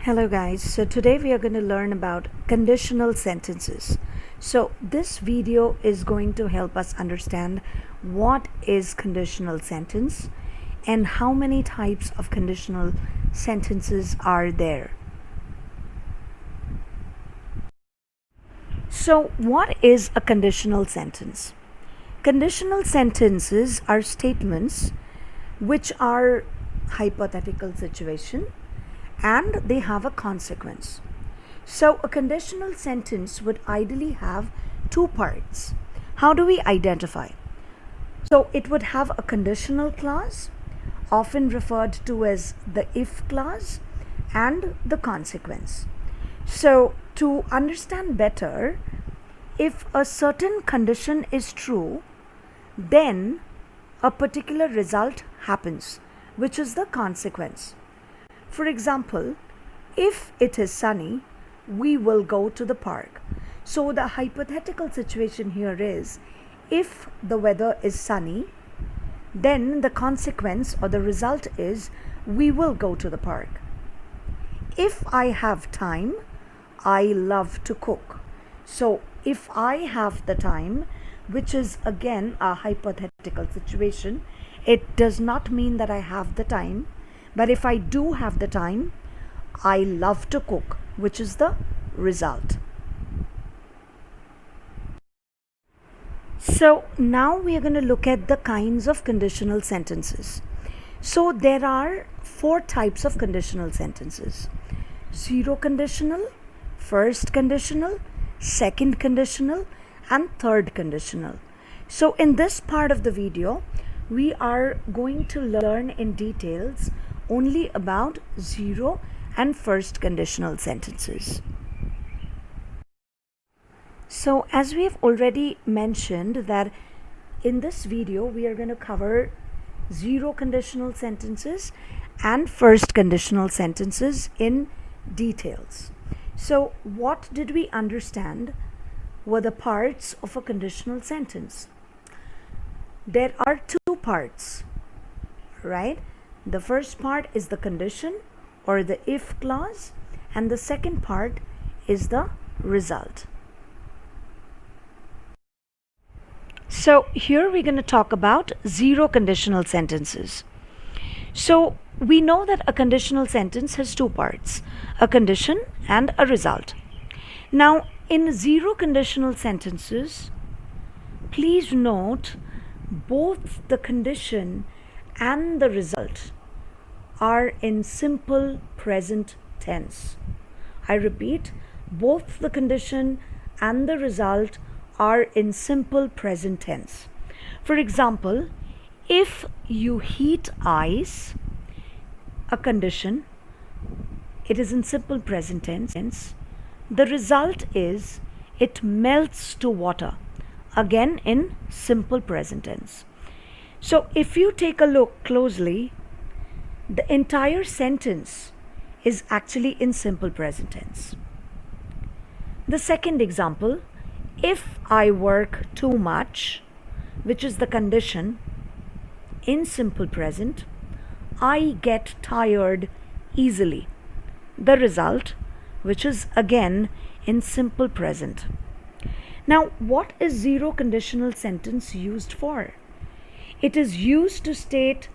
Hello guys, so today we are going to learn about conditional sentences. So this video is going to help us understand what is conditional sentence and how many types of conditional sentences are there. So what is a conditional sentence? Conditional sentences are statements which are hypothetical situation and they have a consequence. So a conditional sentence would ideally have two parts. How do we identify? So it would have a conditional clause, often referred to as the if clause, and the consequence. So to understand better, if a certain condition is true, then a particular result happens, which is the consequence. For example, if it is sunny, we will go to the park. So the hypothetical situation here is, if the weather is sunny, then the consequence or the result is we will go to the park. If I have time, I love to cook. So if I have the time, which is again a hypothetical situation, it does not mean that I have the time. But if I do have the time, I love to cook, which is the result. So now we are going to look at the kinds of conditional sentences. So there are four types of conditional sentences: zero conditional, first conditional, second conditional, and third conditional. So in this part of the video, we are going to learn in details only about zero and first conditional sentences. So as we have already mentioned that in this video we are going to cover zero conditional sentences and first conditional sentences in details. So what did we understand were the parts of a conditional sentence? There are two parts, right? The first part is the condition or the if clause, and the second part is the result. So here we're going to talk about zero conditional sentences. So we know that a conditional sentence has two parts, a condition and a result. Now in zero conditional sentences, please note both the condition and the result are in simple present tense. I repeat, both the condition and the result are in simple present tense. For example, if you heat ice, a condition, it is in simple present tense. The result is it melts to water, again in simple present tense. So if you take a look closely, the entire sentence is actually in simple present tense. The second example, if I work too much, which is the condition, in simple present, I get tired easily. The result, which is again in simple present. Now, what is zero conditional sentence used for? It is used to state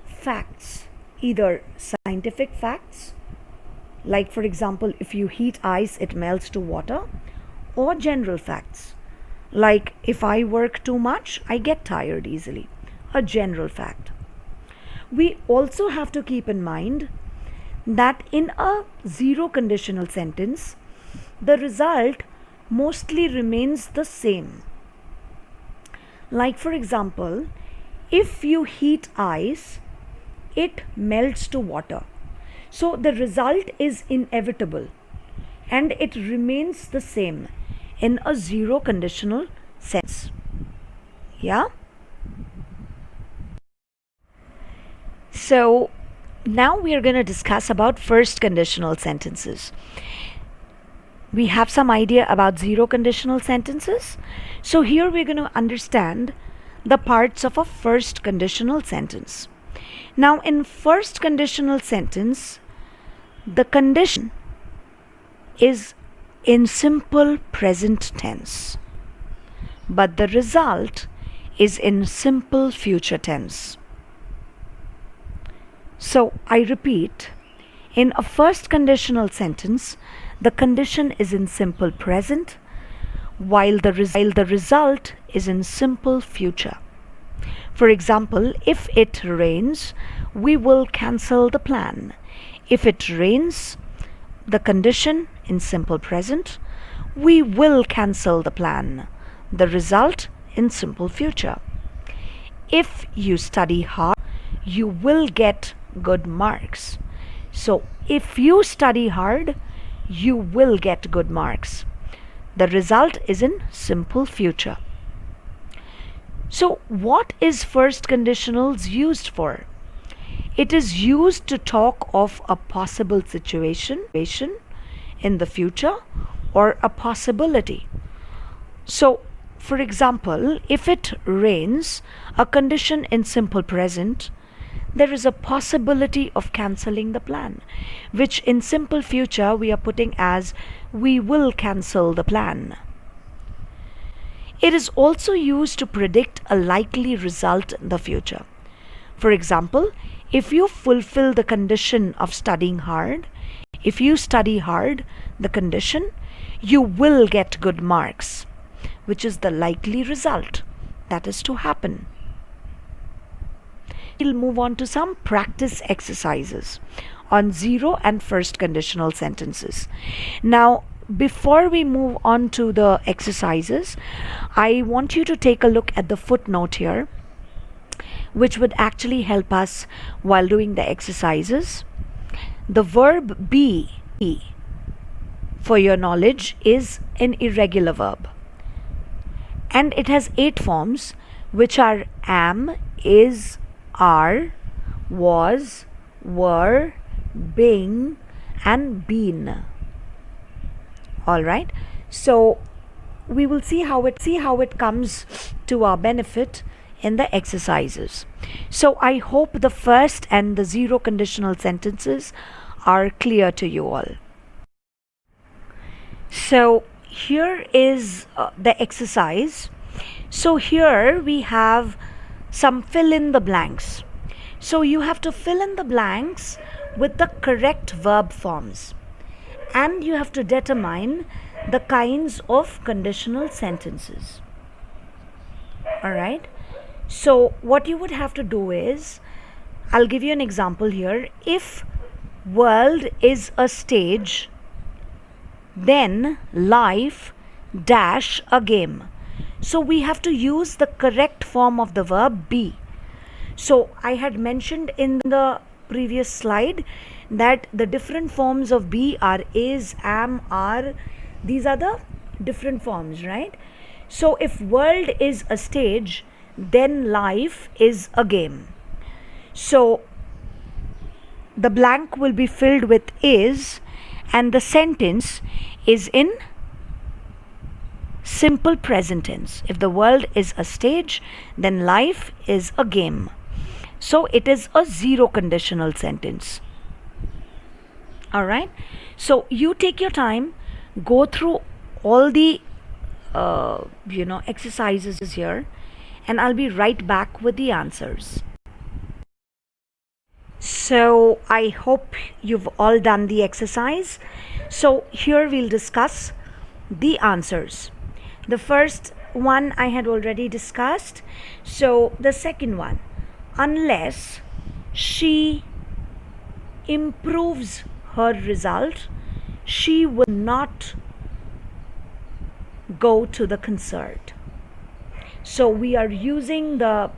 facts, either scientific facts, like for example, if you heat ice, it melts to water, or general facts, like if I work too much, I get tired easily, a general fact. We also have to keep in mind that in a zero conditional sentence, the result mostly remains the same. Like for example, if you heat ice, it melts to water. So the result is inevitable and it remains the same in a zero conditional sense. Yeah? So now we are going to discuss about first conditional sentences. We have some idea about zero conditional sentences. So here we're going to understand the parts of a first conditional sentence. Now in first conditional sentence, the condition is in simple present tense, but the result is in simple future tense. So I repeat, in a first conditional sentence, the condition is in simple present, while the result is in simple future. For example, if it rains, we will cancel the plan. If it rains, the condition in simple present, we will cancel the plan. The result in simple future. If you study hard, you will get good marks. So if you study hard, you will get good marks. The result is in simple future. So what is first conditionals used for? It is used to talk of a possible situation in the future or a possibility. So for example, if it rains, a condition in simple present, there is a possibility of cancelling the plan, which in simple future we are putting as we will cancel the plan. It is also used to predict a likely result in the future. For example, if you fulfill the condition of studying hard, if you study hard, the condition, you will get good marks, which is the likely result that is to happen. We'll move on to some practice exercises on zero and first conditional sentences. Now, before we move on to the exercises, I want you to take a look at the footnote here, which would actually help us while doing the exercises. The verb be, for your knowledge, is an irregular verb. And it has 8 forms, which are am, is, are, was, were, being, and been. Alright, so we will see how it comes to our benefit in the exercises. So I hope the first and the zero conditional sentences are clear to you all. So here is the exercise. So here we have some fill in the blanks. So you have to fill in the blanks with the correct verb forms, and you have to determine the kinds of conditional sentences. Alright, so what you would have to do is, I'll give you an example here. If world is a stage, then life dash a game. So we have to use the correct form of the verb be. So I had mentioned in the previous slide that the different forms of be are is, am, are. These are the different forms, right? So if world is a stage, then life is a game. So the blank will be filled with is, and the sentence is in simple present tense. If the world is a stage, then life is a game. So it is a zero conditional sentence. Alright, so you take your time, go through all the exercises here, and I'll be right back with the answers. So I hope you've all done the exercise. So here we'll discuss the answers. The first one I had already discussed. So the second one, unless she improves her result, she will not go to the concert. So we are using the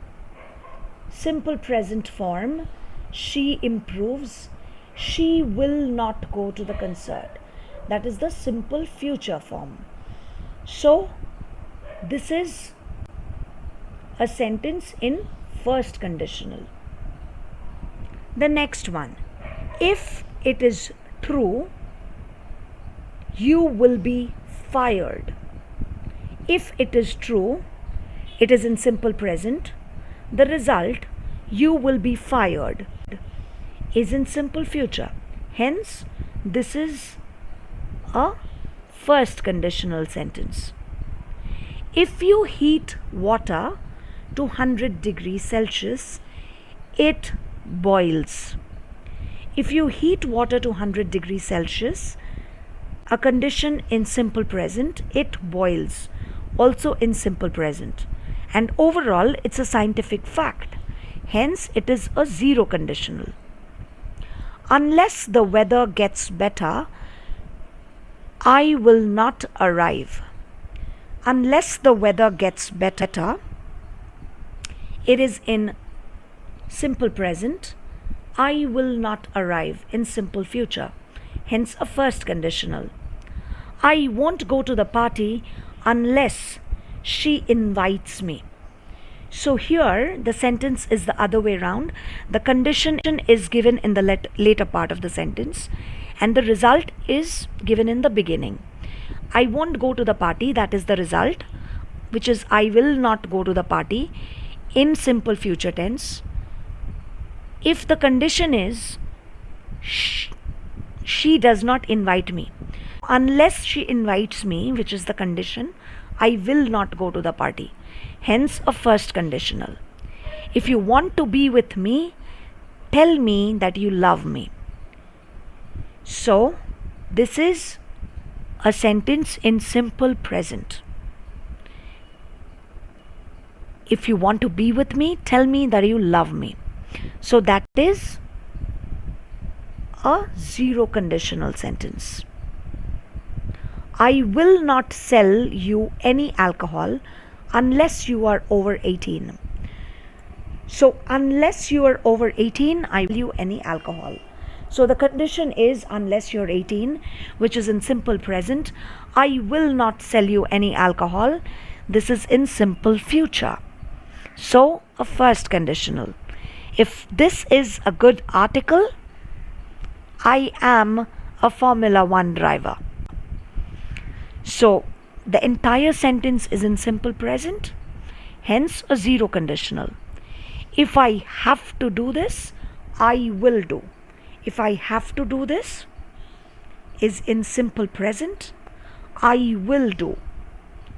simple present form, she improves, she will not go to the concert. That is the simple future form. So this is a sentence in first conditional. The next one, if it is true, you will be fired. If it is true, it is in simple present. The result, you will be fired, is in simple future. Hence, this is a first conditional sentence. If you heat water to 100 degrees Celsius, it boils. If you heat water to 100 degrees Celsius, a condition in simple present, it boils, also in simple present. And overall, it's a scientific fact. Hence, it is a zero conditional. Unless the weather gets better, I will not arrive. Unless the weather gets better, it is in simple present. I will not arrive in simple future. Hence a first conditional. I won't go to the party unless she invites me. So here the sentence is the other way around. The condition is given in the later part of the sentence and the result is given in the beginning. I won't go to the party, that is the result, which is I will not go to the party in simple future tense. If the condition is she does not invite me, unless she invites me, which is the condition, I will not go to the party. Hence a first conditional. If you want to be with me, tell me that you love me. So this is a sentence in simple present. If you want to be with me, tell me that you love me. So that is a zero conditional sentence. I will not sell you any alcohol unless you are over 18. So unless you are over 18, I will sell you any alcohol. So the condition is unless you're 18, which is in simple present. I will not sell you any alcohol. This is in simple future. So a first conditional. If this is a good article, I am a Formula 1 driver. So the entire sentence is in simple present, hence a zero conditional. If I have to do this, I will do. If I have to do this is in simple present, I will do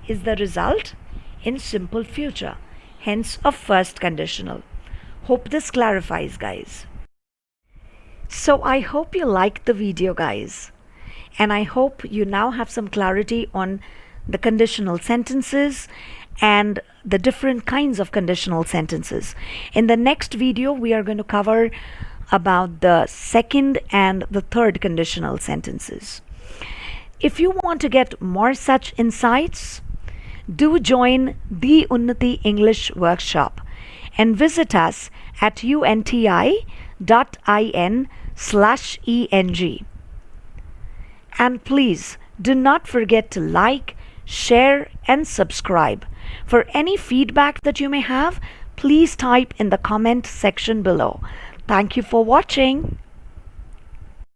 is the result in simple future, hence a first conditional. Hope this clarifies, guys. So I hope you liked the video, guys, and I hope you now have some clarity on the conditional sentences and the different kinds of conditional sentences. In the next video, we are going to cover about the second and the third conditional sentences. If you want to get more such insights, do join the Unnati English workshop and visit us at unti.in/eng. And please do not forget to like, share and subscribe. For any feedback that you may have, please type in the comment section below. Thank you for watching.